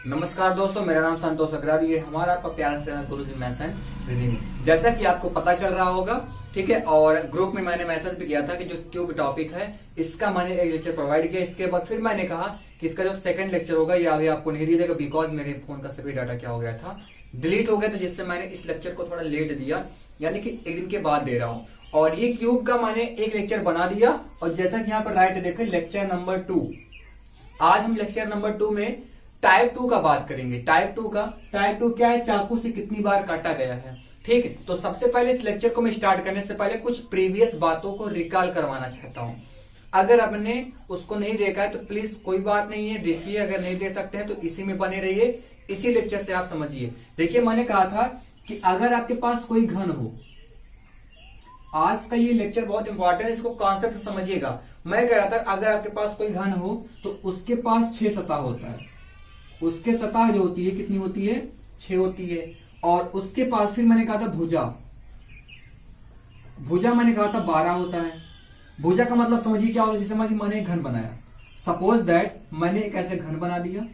नमस्कार दोस्तों, मेरा नाम संतोष अग्रवाल। ये हमारा आपका प्यारा channel Guruji maths and reasoning. जैसा कि आपको पता चल रहा होगा, ठीक है, और ग्रुप में मैंने मैसेज भी किया था कि जो क्यूब टॉपिक है इसका मैंने एक लेक्चर प्रोवाइड किया। इसके बाद फिर मैंने कहा कि इसका जो सेकंड लेक्चर होगा ये अभी आपको नहीं दिया जाएगा, बिकॉज मेरे फोन का सभी डाटा क्या हो गया था, डिलीट हो गया था, जिससे मैंने इस लेक्चर को थोड़ा लेट दिया, यानी कि एक दिन के बाद दे रहा हूँ। और ये क्यूब का मैंने एक लेक्चर बना दिया। और जैसा कि यहाँ पर राइट देखें, लेक्चर नंबर 2। आज हम लेक्चर नंबर 2 में टाइप 2 का बात करेंगे। टाइप 2 क्या है? चाकू से कितनी बार काटा गया है। ठीक है, तो सबसे पहले इस लेक्चर को मैं स्टार्ट करने से पहले कुछ प्रीवियस बातों को रिकॉल करवाना चाहता हूं। अगर आपने उसको नहीं देखा है तो प्लीज कोई बात नहीं है, देखिए। अगर नहीं देख सकते हैं तो इसी में बने रहिए, इसी लेक्चर से आप समझिए। देखिए, मैंने कहा था कि अगर आपके पास कोई घन हो, आज का ये लेक्चर बहुत इंपॉर्टेंट है, इसको कॉन्सेप्ट समझिएगा। मैं कह रहा था अगर आपके पास कोई घन हो तो उसके पास 6 सतह होता है। उसके सतह जो होती है कितनी होती है? 6 होती है। और उसके पास फिर मैंने कहा था भुजा मैंने कहा था 12 होता है। भुजा का मतलब समझिए क्या होता है। जैसे मैंने एक घन बनाया, सपोज दैट मैंने एक ऐसे घन बना दिया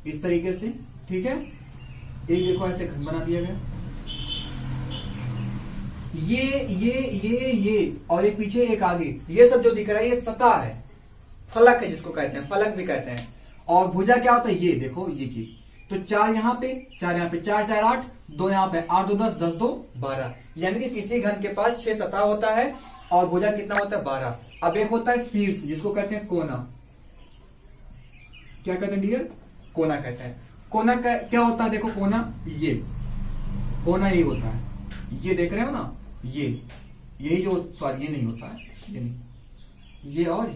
इस तरीके से, ठीक है। एक देखो ऐसे घन बना दिया गया, ये और एक पीछे एक आगे, ये सब जो दिख रहा है ये सतह है, फलक है, जिसको कहते हैं फलक भी कहते हैं। और भुजा क्या होता है? ये देखो ये चीज। तो 4 यहां पे, 4 यहां पे, 4 4 8, 2 यहां पे, 8 2 10, 10 2 12। यानी कि किसी घन के पास 6 सतह होता है और भुजा कितना होता है? 12। अब एक होता है शीर्ष, जिसको कहते हैं कोना। क्या कहते हैं डियर? कोना कहते हैं। कोना का क्या होता है? देखो कोना, ये कोना ये होता है, ये देख रहे हो ना, यही जो, सॉरी ये नहीं होता है, ये नहीं, ये और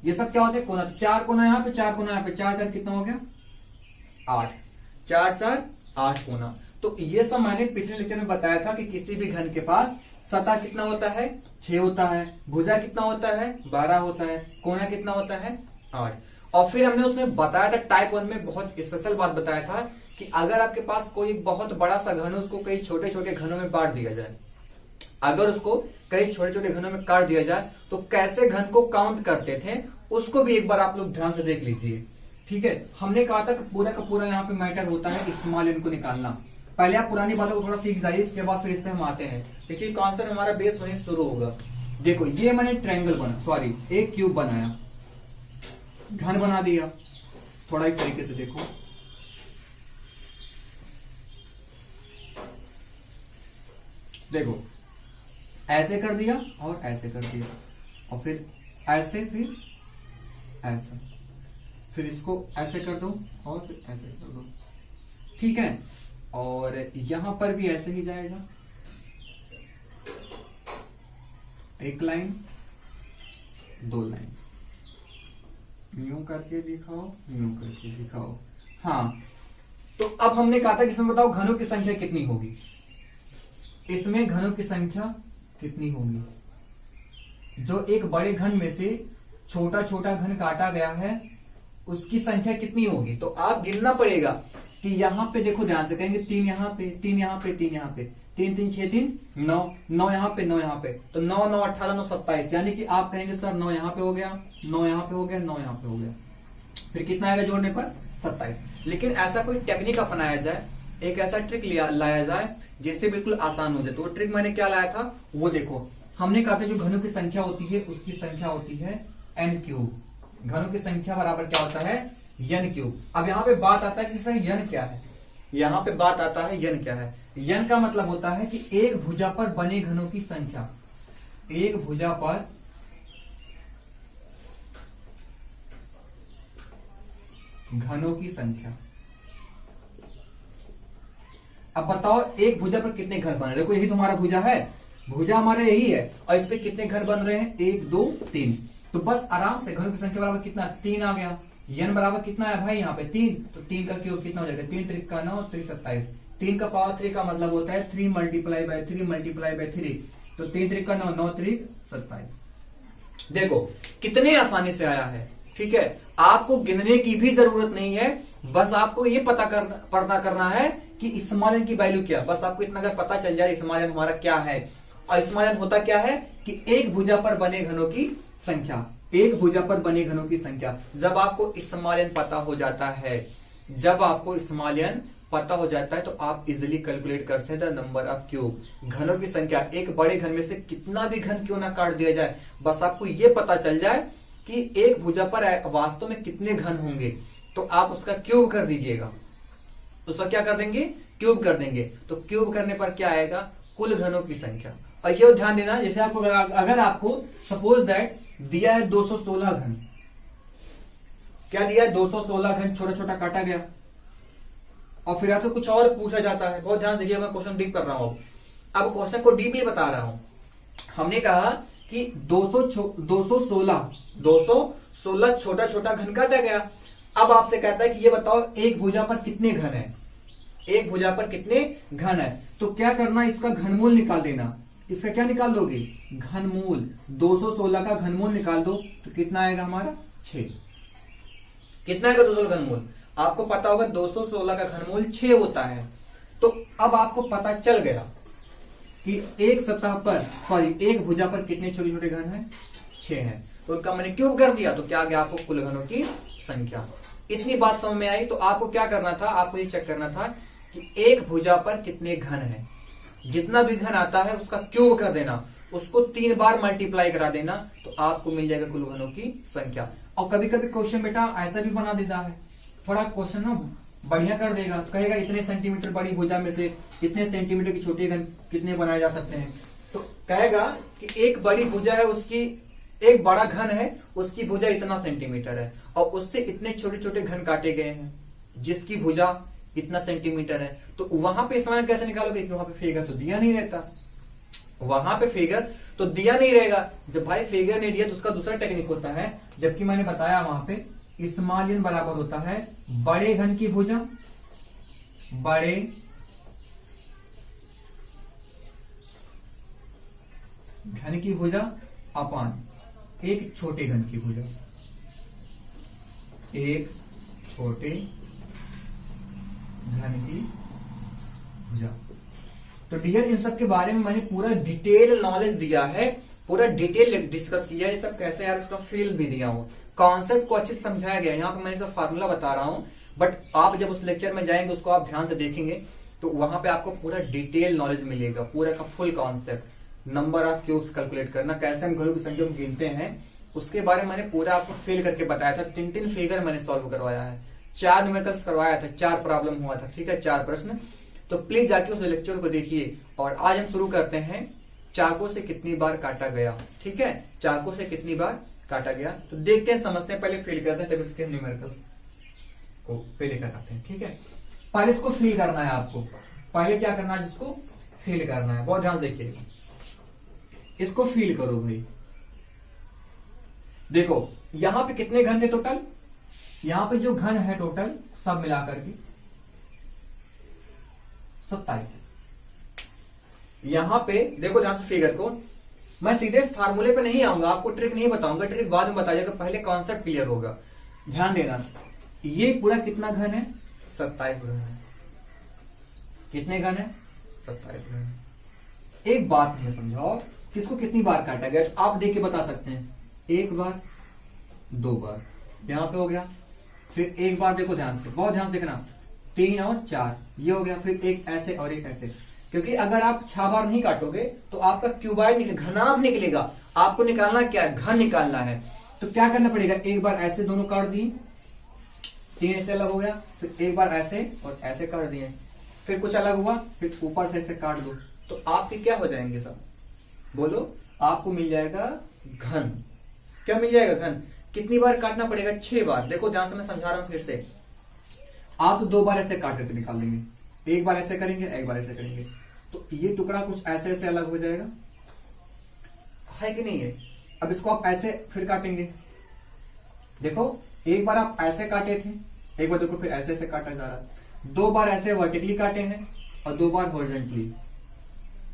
ये सब क्या होते हैं? कोना। 4 कोना यहाँ पे, 4 कोना यहाँ पे, 4 4 कितना हो गया? 8। 4 4 8 कोना। तो ये सब मैंने पिछले लेक्चर में बताया था कि किसी भी घन के पास सतह कितना होता है? 6 होता है। भुजा कितना होता है? 12 होता है। कोना कितना होता है? 8। और फिर हमने उसमें बताया था, टाइप 1 में बहुत स्पेशल बात बताया था कि अगर आपके पास कोई बहुत बड़ा सा घन है, उसको कई छोटे छोटे घनों में बांट दिया जाए, अगर उसको कई छोटे छोटे घनों में काट दिया जाए तो कैसे घन को काउंट करते थे, उसको भी एक बार आप लोग ध्यान से देख लीजिए। ठीक है, हमने कहा था कि पूरा का पूरा यहाँ पे मैटर होता है स्मॉल एन को निकालना। पहले आप पुरानी बातों को थोड़ा सीख जाइए, इसके बाद फिर इस पे हम आते हैं। देखिए कॉन्सेप्ट हमारा बेस वहीं शुरू होगा। देखो ये मैंने ट्रायंगल बना, सॉरी एक क्यूब बनाया, घन बना दिया, थोड़ा इस तरीके से देखो, देखो ऐसे कर दिया और ऐसे कर दिया, और फिर ऐसे, फिर ऐसे, फिर इसको ऐसे कर दो और फिर ऐसे कर दो, ठीक है। और यहां पर भी ऐसे ही जाएगा, एक लाइन, 2 लाइन, यूं करके दिखाओ, यूं करके दिखाओ। हाँ, तो अब हमने कहा था कि इसमें बताओ घनों की संख्या कितनी होगी। इसमें घनों की संख्या कितनी होगी? जो एक बड़े घन में से छोटा छोटा घन काटा गया है उसकी संख्या कितनी होगी? तो आप गिनना पड़ेगा कि यहां पे देखो, ध्यान से कहेंगे 3 यहां पे, 3 यहां पे, 3 यहां पे, 3 3 6 3 9, 9 यहां पे, 9 यहां पे, तो 9 9 18 9 27। यानी कि आप कहेंगे सर 9 यहां पे हो गया, 9 यहां पे हो गया, 9 यहां पे हो गया, फिर कितना आएगा जोड़ने पर? 27। लेकिन ऐसा कोई टेक्निक अपनाया जाए, एक ऐसा ट्रिक लाया जाए जिससे बिल्कुल आसान हो जाए। तो वो ट्रिक मैंने क्या लाया था वो देखो। हमने कहा था जो घनों की संख्या होती है उसकी संख्या होती है n क्यूब। घनों की संख्या बराबर क्या होता है? n cube. अब यहाँ पे बात आता है कि सर n क्या है? यहाँ पे बात आता है n क्या है? n का मतलब होता है कि एक भुजा पर बने घनों की संख्या, एक भुजा पर घनों की संख्या। अब बताओ एक भुजा पर कितने घर बन रहे हैं? देखो यही तुम्हारा भुजा है, भुजा हमारा यही है, और इस पे कितने घर बन रहे हैं? 1 2 3। तो बस आराम से घनों की संख्या बराबर कितना? 3 आ गया। n बराबर कितना है भाई? यहाँ पे 3, तो 3 का क्यूब कितना हो जाएगा? 3 3 का 9, 3 27। 3 का पावर 3 का मतलब होता है 3 मल्टीप्लाई बाय 3 मल्टीप्लाई बाय 3, तो 3 3 का 9, 9 3 27। देखो कितने आसानी से आया है। ठीक है, आपको गिनने की भी जरूरत नहीं है, बस आपको ये पता करना है कि स्मॉल एन की वैल्यू क्या। बस आपको इतना अगर पता चल जाए स्मॉल एन हमारा क्या है, और स्मॉल एन होता क्या है कि एक भुजा पर बने घनों की संख्या, एक भुजा पर बने घनों की संख्या। जब आपको स्मॉल एन पता हो जाता है जब आपको स्मॉल n पता हो जाता है तो आप इजिली कैलकुलेट कर सकते हैं नंबर ऑफ क्यूब, घनों की संख्या। एक बड़े घन में से कितना भी घन क्यों ना काट दिया जाए, बस आपको ये पता चल जाए कि एक भुजा पर वास्तव में कितने घन होंगे, तो आप उसका क्यूब कर दीजिएगा। उसका क्या कर देंगे? क्यूब कर देंगे। तो क्यूब करने पर क्या आएगा? कुल घनों की संख्या। और ये ध्यान देना, जैसे आपको अगर आपको सपोज दैट दिया है 216 घन, क्या दिया है? 216 घन छोटा छोटा काटा गया, और फिर आपसे कुछ और पूछा जाता है। बहुत ध्यान दीजिए, मैं क्वेश्चन डीप कर रहा हूं। अब क्वेश्चन को डीपली बता रहा हूं। हमने कहा कि 216 छोटा छोटा घन काटा गया। अब आपसे कहता है कि ये बताओ एक भुजा पर कितने घन है, एक भुजा पर कितने घन है। तो क्या करना, इसका घनमूल निकाल देना। इसका क्या निकाल दोगे? घनमूल। 216 का घनमूल निकाल दो तो कितना आएगा हमारा? 6। कितना आएगा 216 घनमूल? आपको पता होगा 216 का घनमूल 6 होता है। तो अब आपको पता चल गया कि एक सतह पर, एक भुजा पर कितने छोटे छोटे घन है? 6 है। तो उनका मैंने क्यूब कर दिया, तो क्या आ गया आपको? कुल घनों की संख्या। इतनी बात समझ में आई। तो आपको क्या करना था? आपको ये चेक करना था कि एक भुजा पर कितने घन है। जितना भी घन आता है उसका क्यूब कर देना, उसको 3 बार मल्टीप्लाई करा देना, तो आपको मिल जाएगा कुल घनों की संख्या। और कभी कभी क्वेश्चन बेटा ऐसा भी बना देता है, थोड़ा क्वेश्चन ना बढ़िया कर देगा, कहेगा इतने सेंटीमीटर बड़ी भुजा में से इतने सेंटीमीटर की छोटे घन कितने बनाए जा सकते हैं। तो कहेगा कि एक बड़ी भुजा है, उसकी एक बड़ा घन है, उसकी भुजा इतना सेंटीमीटर है, और उससे इतने छोटे छोटे घन काटे गए हैं जिसकी भुजा इतना सेंटीमीटर है। तो वहां पे इसमें कैसे निकालोगे? वहां पे फिगर तो दिया नहीं रहता, वहां पे फिगर तो दिया नहीं रहेगा। जब भाई फिगर नहीं दिया तो उसका दूसरा टेक्निक होता है, जबकि मैंने बताया वहां पे स्मॉल n बराबर होता है बड़े घन की भुजा, बड़े घन की भुजा अपान एक छोटे घन की भुजा, एक छोटे घन की भुजा। तो डियर इन सब के बारे में मैंने पूरा डिटेल नॉलेज दिया है, पूरा डिटेल डिस्कस किया है। ये सब कैसे यार, उसका फील भी दिया हूं, कॉन्सेप्ट को अच्छे से समझाया गया। यहाँ पे मैंने सब फार्मूला बता रहा हूं, बट आप जब उस लेक्चर में जाएंगे, उसको आप ध्यान से देखेंगे, तो वहां पे आपको पूरा डिटेल नॉलेज मिलेगा, पूरा का full concept. Number of cubes calculate करना, कैसे हम घनों की संख्या को गिनते हैं, उसके बारे में मैंने पूरा आपको फिल करके बताया था। 3 फिगर मैंने सॉल्व करवाया है, 4 न्यूमेरिकल्स करवाया था, 4 प्रॉब्लम हुआ था, ठीक है, 4 प्रश्न। तो प्लीज जाके उस लेक्चर को देखिए। और आज हम शुरू करते हैं चाकू से कितनी बार काटा गया, ठीक है, चाकू से कितनी बार काटा गया। तो देखते हैं, समझते हैं, पहले फिल करते हैं, तब इसके न्यूमेरिकल्स को पहले कराते हैं, ठीक है। पहले इसको फिल करना है आपको, पहले क्या करना है, जिसको फिल करना है, बहुत ध्यान देखिएगा। इसको फिल करो भाई। देखो यहां पे कितने घन थे टोटल, यहां पे जो घन है टोटल सब मिलाकर के 27। यहां पे देखो ध्यान से फिगर को, मैं सीधे फार्मूले पे नहीं आऊंगा, आपको ट्रिक नहीं बताऊंगा, ट्रिक बाद में बताइएगा, पहले कॉन्सेप्ट क्लियर होगा। ध्यान देना, ये पूरा कितना घन है? 27 घन है। कितने घन है? 27 घन है। एक बात हमें समझाओ, किसको कितनी बार काटा गया, आप देख के बता सकते हैं। 1 बार, 2 बार, यहां पे हो गया, फिर 1 बार, देखो ध्यान से, बहुत ध्यान से देखना, 3 और 4, ये हो गया, फिर एक ऐसे और एक ऐसे। क्योंकि अगर आप 6 बार नहीं काटोगे तो आपका क्यूबाइड घनाभ निकलेगा। आपको निकालना क्या है? घन निकालना है। तो क्या करना पड़ेगा? 1 बार ऐसे दोनों काट दिए, 3 ऐसे अलग हो गया, फिर 1 बार ऐसे और ऐसे काट दिए, फिर कुछ अलग हुआ, फिर ऊपर से ऐसे काट दो, तो आपके क्या हो जाएंगे सब? बोलो, आपको मिल जाएगा घन। क्या मिल जाएगा? घन। कितनी बार काटना पड़ेगा? 6 बार। देखो ध्यान से मैं समझा रहा हूं फिर से। आप 2 बार ऐसे काट के निकाल लेंगे, 1 बार ऐसे करेंगे, 1 बार ऐसे करेंगे, तो ये टुकड़ा कुछ ऐसे ऐसे अलग हो जाएगा, है कि नहीं है? अब इसको आप ऐसे फिर काटेंगे। देखो 1 बार आप ऐसे काटे थे, 1 बार देखो फिर ऐसे ऐसे काटा जा रहा है, 2 बार ऐसे वर्टिकली काटे हैं और 2 बार हॉरिजॉन्टली,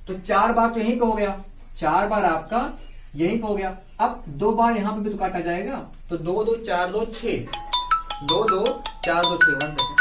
तो 4 बार तो यहीं पे हो गया, 4 बार आपका यहीं पे हो गया। अब 2 बार यहां पे भी तो काटा जाएगा, तो 2 2 4 2 6, 2 2 4 2 6, 1 सेकेंड।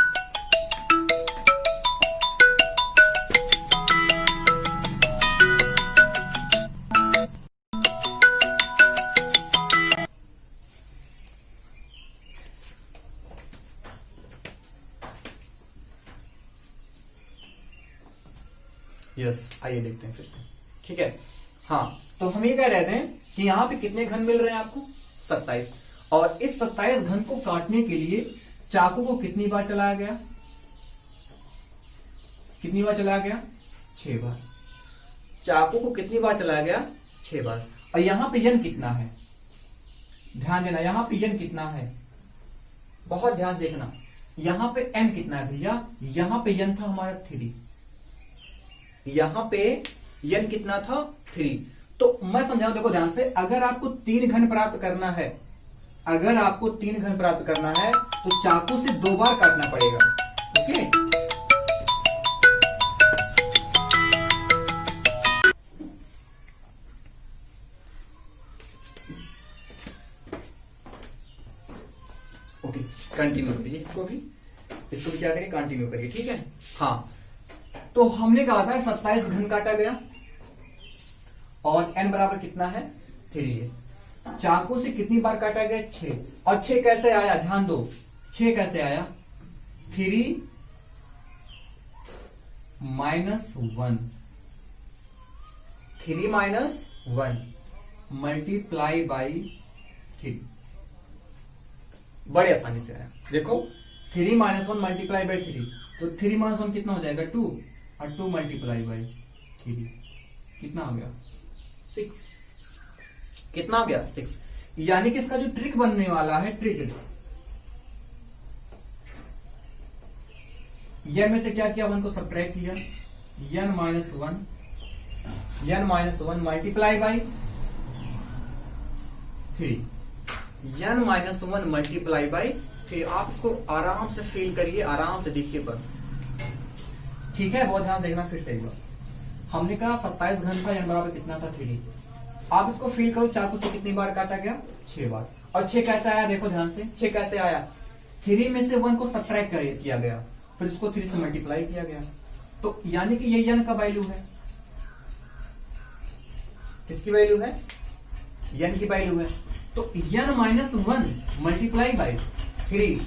यस, आइए देखते हैं फिर से। ठीक है, हाँ, तो हम ये कह रहे थे कि यहाँ पे कितने घन मिल रहे हैं आपको, 27। और इस 27 घन को काटने के लिए चाकू को कितनी बार चलाया गया, कितनी बार चलाया गया, 6 बार। चाकू को कितनी बार चलाया गया, 6 बार। और यहां पे यन कितना है, ध्यान देना, यहां पे यन कितना है, बहुत ध्यान देखना। यहां पे एन कितना है भैया, यहां पे यन था हमारा 3, यहां पे यन कितना था, 3। तो मैं समझाऊं, देखो ध्यान से, अगर आपको 3 घन प्राप्त करना है, अगर आपको 3 घन प्राप्त करना है तो चाकू से 2 बार काटना पड़ेगा। ओके, कंटिन्यू करिए, इसको भी क्या करिए, कंटिन्यू करिए। ठीक है, हाँ, तो हमने कहा था 27 घन काटा गया और n बराबर कितना है, 3 है। चाकू से कितनी बार काटा गया, 6। और 6 कैसे आया, ध्यान दो, 6 कैसे आया, 3 - 1, 3 - 1 मल्टीप्लाई बाई 3, बड़े आसानी से आया। देखो 3 - 1 मल्टीप्लाई बाई 3, तो 3 - 1 कितना हो जाएगा, 2, और 2 मल्टीप्लाई बाई 3 कितना हो गया, 6। कितना हो गया, 6। यानी कि इसका जो ट्रिक बनने वाला है, ट्रिक, यन में से क्या किया, 1 को सब्ट्रैक्ट किया, n - 1 multiply by 3, n - 1 multiply by 3। आप इसको आराम से फील करिए, आराम से देखिए बस। ठीक है, बहुत ध्यान देखना। फिर से एक बार हमने कहा 27 घन का n बराबर कितना था, 3। आप इसको फील करो, चाकू से कितनी बार काटा गया, 6 बार। और 6 कैसे आया, देखो ध्यान से, 6 कैसे आया, 3 में से 1 को सब्ट्रैक्ट किया गया, फिर उसको 3 से मल्टीप्लाई किया गया। तो यानी कि ये n का वैल्यू है, किसकी वैल्यू है, n की वैल्यू है। तो n - 1 multiply by 3,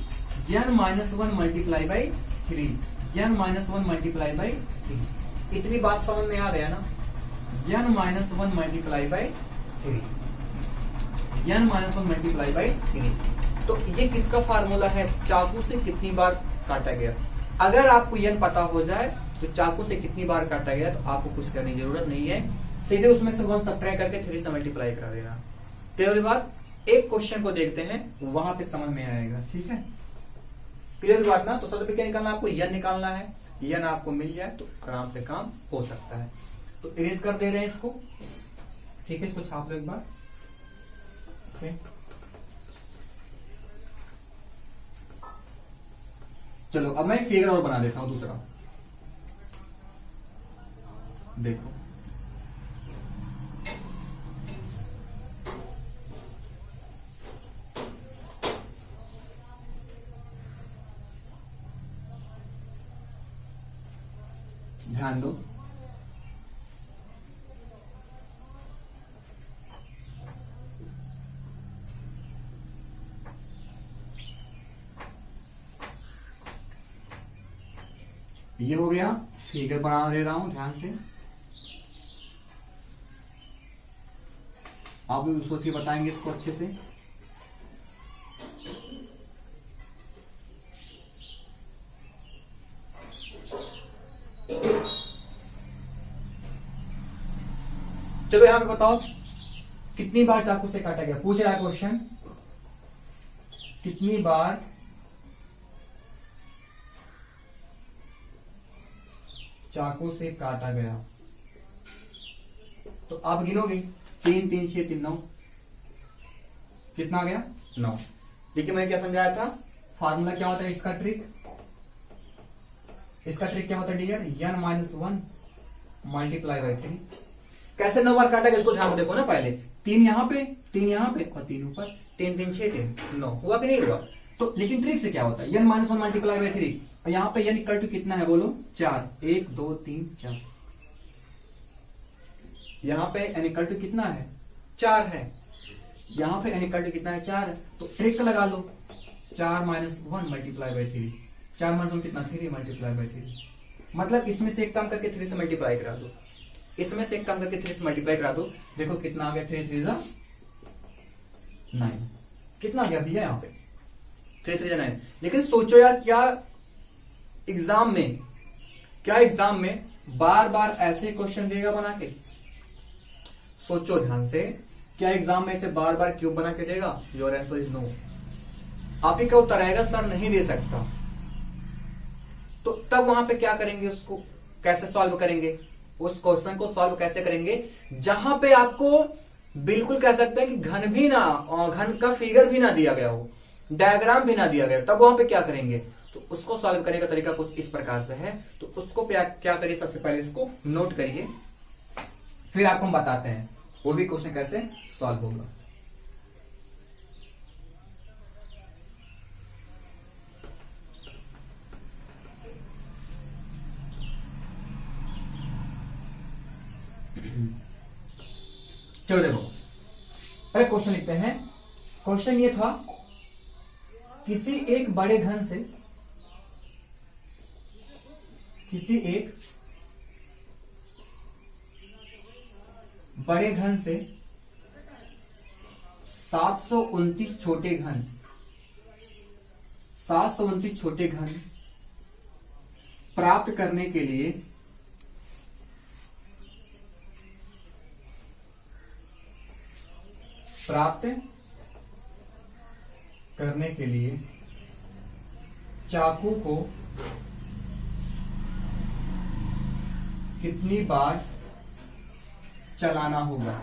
n - 1 multiply by 3, n - 1 multiply by 3। इतनी बात समझ में आ गया ना, n - 1 multiply by 3, n - 1 multiply by 3। तो ये किसका फार्मूला है, चाकू से कितनी बार काटा गया। अगर आपको n पता हो जाए तो चाकू से कितनी बार काटा गया, तो आपको कुछ करने की जरूरत नहीं है, सीधे उसमें से 1 सब्ट्रैक्ट करके 3 से मल्टीप्लाई करा देना। क्लियर बात, एक क्वेश्चन को देखते हैं, वहां पे समझ में आएगा। ठीक है, क्लियर बात ना। तो सबसे क्या निकालना, आपको n निकालना है, n आपको मिल जाए तो आराम से काम हो सकता है। तो इरेज कर दे रहे हैं इसको। ठीक है, इसको छाप लो एक बार। ओके, चलो अब मैं फिगर और बना देता हूं दूसरा, देखो। ध्यान दो, ये हो गया, फिगर बना दे रहा हूं, ध्यान से। आप भी सोचिए, बताएंगे इसको अच्छे से। चलो यहां पे बताओ, कितनी बार चाकू से काटा गया, पूछ रहा है क्वेश्चन, कितनी बार चाकू से काटा गया। तो आप गिनोगे, 3 3 6 3 9, कितना आ गया, 9। देखिए मैंने क्या समझाया था, फार्मूला क्या होता है इसका, ट्रिक, इसका ट्रिक क्या होता है डियर, n - 1 मल्टीप्लाई बाई 3। कैसे 9 बार काटा गया, इसको ध्यान देखो ना, पहले 3 यहाँ पे, 3 यहाँ पे और 3 ऊपर, 3 3 6 3 9, हुआ कि नहीं हुआ। तो लेकिन ट्रिक से क्या होता है, n - 1 मल्टीप्लाई बाई 3, और यहाँ पे n इक्वल टू कितना है बोलो, 4, 1 2 3 4। यहाँ पे n इक्वल टू कितना है, 4 है, यहाँ पे n इक्वल टू कितना है, 4 है। तो ट्रिक से लगा लो, 4 - 1 मल्टीप्लाई बाई 3, 4 - 1 कितना, 3 मल्टीप्लाई बाई 3। मतलब इसमें से एक काम करके 3 से मल्टीप्लाई करा दो, इसमें से एक काम करके 3 से मल्टीप्लाई करा दो। देखो कितना आ गया, 3 3 9, कितना आ गया भैया यहाँ पे 3 3 9। लेकिन सोचो यार, क्या एग्जाम में बार बार ऐसे क्वेश्चन देगा बना के? सोचो ध्यान से, क्या एग्जाम में ऐसे बार बार क्यूब बना के देगा? Your answer is no. आप ही का उत्तर आएगा सर नहीं दे सकता। तो तब वहां पे क्या करेंगे, उसको कैसे सॉल्व करेंगे? उस क्वेश्चन को सॉल्व कैसे करेंगे जहां पे आपको बिल्कुल कह सकते हैं कि घन का फिगर भी ना दिया गया हो, डायग्राम भी ना दिया गया, तब वहां पे क्या करेंगे? तो उसको सॉल्व करने का तरीका कुछ इस प्रकार से है। तो उसको क्या करिए, सबसे पहले इसको नोट करिए, फिर आपको हम बताते हैं वो भी क्वेश्चन कैसे सॉल्व होगा। चलो देखो, पहले क्वेश्चन लिखते हैं। क्वेश्चन ये था, किसी एक बड़े घन से 729 छोटे घन प्राप्त करने के लिए चाकू को कितनी बार चलाना होगा?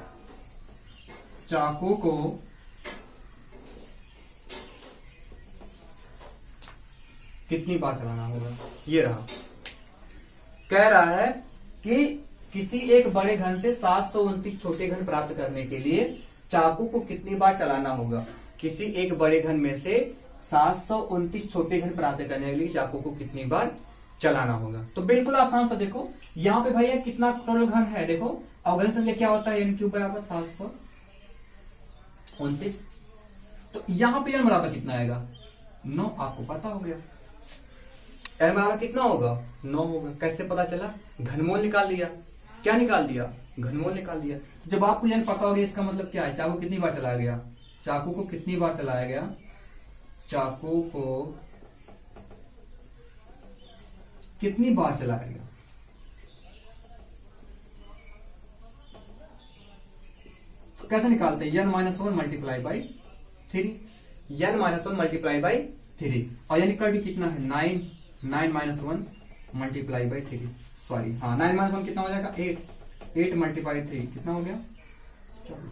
चाकू को कितनी बार चलाना होगा, ये रहा। कह रहा है कि किसी एक बड़े घन से 729 छोटे घन प्राप्त करने के लिए चाकू को कितनी बार चलाना होगा। किसी एक बड़े घन में से 729 छोटे घन प्राप्त करने के लिए चाकू को कितनी बार चलाना होगा। तो बिल्कुल आसान सा देखो, यहाँ पे भैया कितना टोटल घन है, देखो अवघन संख्या क्या होता है, एन क्यूब बराबर 729। तो यहाँ पे एन बराबर कितना आएगा, 9। आपको पता हो गया एन बराबर कितना होगा, 9 होगा। कैसे पता चला? घनमूल निकाल लिया। क्या निकाल दिया? घनमूल निकाल दिया। जब आपको एन पता हो गया, इसका मतलब क्या है, चाकू कितनी बार चलाया गया, चाकू को कितनी बार चलाया गया, चाकू को कितनी बार चलाया गया। तो कैसे निकालते हैं, n - 1 multiply by 3, n - 1 multiply by 3, और यानी कर कितना है 9 - 1 मल्टीप्लाई बाई 3, सॉरी हाँ 9 - 1 कितना हो जाएगा 8 मल्टीप्लाई 3 कितना हो गया 24।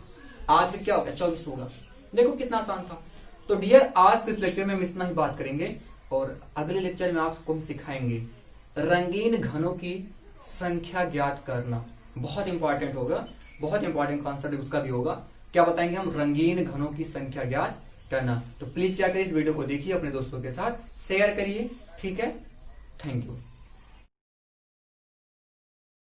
आज फिर क्या होगा 24 होगा। देखो कितना आसान था। तो डियर, आज के इस लेक्चर में हम इतना ही बात करेंगे, और अगले लेक्चर में आपको हम सिखाएंगे रंगीन घनों की संख्या ज्ञात करना। बहुत इंपॉर्टेंट होगा, बहुत इंपॉर्टेंट कॉन्सेप्ट उसका भी होगा। क्या बताएंगे हम, रंगीन घनों की संख्या ज्ञात करना। तो प्लीज क्या करिए, इस वीडियो को देखिए, अपने दोस्तों के साथ शेयर करिए, ठीक है। Thank you.